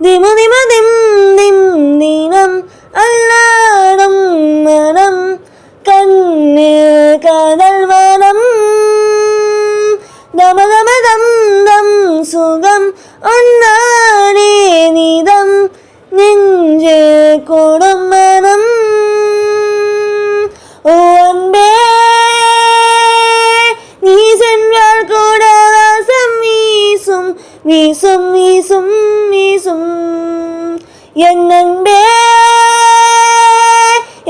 திமு திமு Thiem Thiem தினம் அல்லாடும் மனம் கண்ணில் காதல் வனம் தம தம தம் தம் சுகம் ஒன்னானே நிதம் நெஞ்சு கூடும் மனம். ஓ அன்பே நீ சென்றால் கூட வாசம் வீசும் வீசும் வீசும் வீசும் என் அன்பே.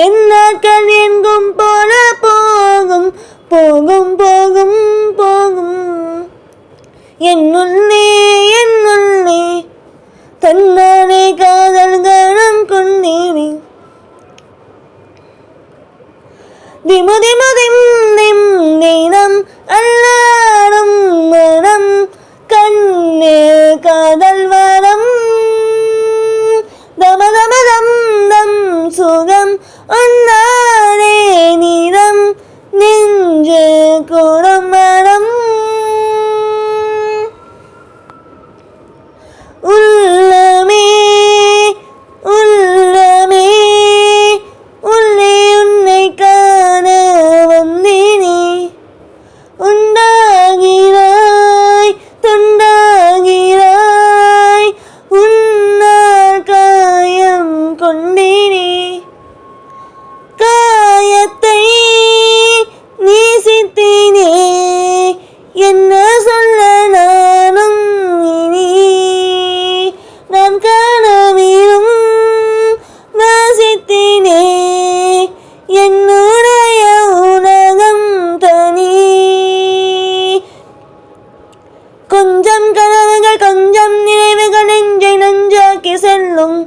என் நாட்கள் எங்கும் போல போகும் போகும் போகும் போகும் என்னுள்ளே என்னுள்ளே தன்னானே காதல் கணம் கொண்டேனே. திமு திமு திம் திம் தினம் அல்லாடும் மனம் கண்ணில் காதல் வரம் தம தம தம் தம் சுகம் ஒன்னானே நிதம் நெஞ்சு கூடும் மனம். உள்ளமே உள்ளமே உள்ளே உன்னை காண வந்தேனே. உண்டாகிறாய் துண்டாகிறாய் உன்னால் காயம் கொண்டேனே. காயத்தை நேசித்தேனே என்ன சொல்ல நானும் இனி. நான் காணவிலும் வாசித்தேனே என்னுடைய உலகம் தனி. கொஞ்சம் கனவுகள் கொஞ்சம் நினைவுகள் நெஞ்சை நஞ்சாக்கி செல்லும்.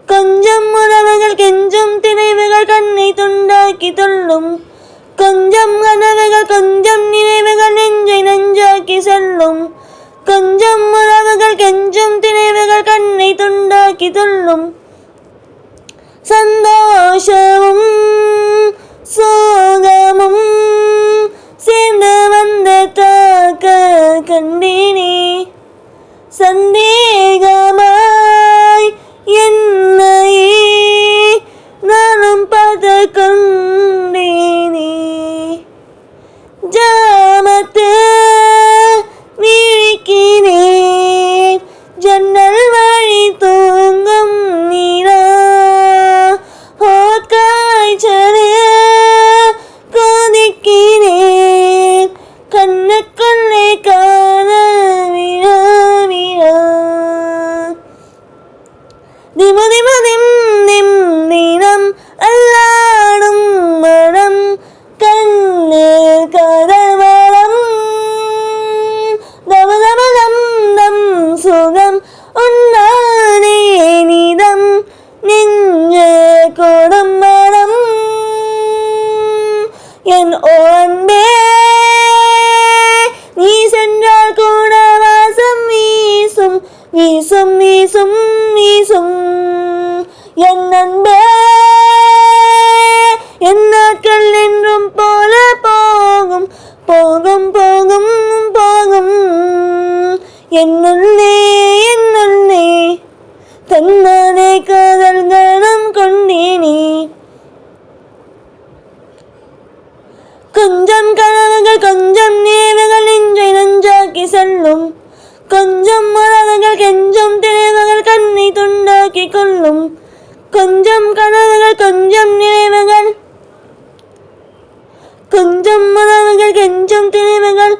கொஞ்சம் உறவுகள் கெஞ்சும் திணைவுகள் கண்ணை துண்டாக்கி தொல்லும். கொஞ்சம் கனவுகள் கொஞ்சம் நினைவுகள் நெஞ்சை நஞ்சாக்கி செல்லும். கொஞ்சம் உறவுகள் கெஞ்சும் திணைவுகள் கண்ணை துண்டாக்கி தொல்லும். சந்தோஷமும் சோகமும் சேர்ந்து வந்த தாக்க கண்டேனே. சந்தேகமாய் என்னையே நானும் பார்த்து கொண்டேனே. ஜாமத்து விழிக்கிறேன் ஜன்னல் வழி தூங்கும் நீரா. காய்ச்சலே கொதிக்கிறேன் கண்ணுக்குள்ளே காண விழா விழா. திமு திமு திம் திம் தினம் அல்லாடும் மனம் கண்ணில் காதல் வரம் தம தம தம் தம் சுகம் ஒன்னானே நிதம் நெஞ்சு கூடும் மனம். என் அன்பே நீ சென்றால் கூட வாசம் வீசும் வீசும் வீசும் வீசும் என் அன்பே. என் நாட்கள் என்றும் போல போகும் போகும் போகும் போகும் என்னுள்ளே என்னுள்ளே தன்னானே காதல் கணம் கொண்டேனே. கொஞ்சம் கனவுகள் கொஞ்சம் நினைவுகள் நெஞ்சை நஞ்சாக்கி செல்லும். கொஞ்சம் உறவுகள் கெஞ்சும் திணைவுகள் கண்ணை துண்டாக்கி கொள்ளும். கொஞ்சம் கனவுகள் கொஞ்சம் நினைவுகள் கொஞ்சம் உறவுகள் கெஞ்சும் திணைவுகள்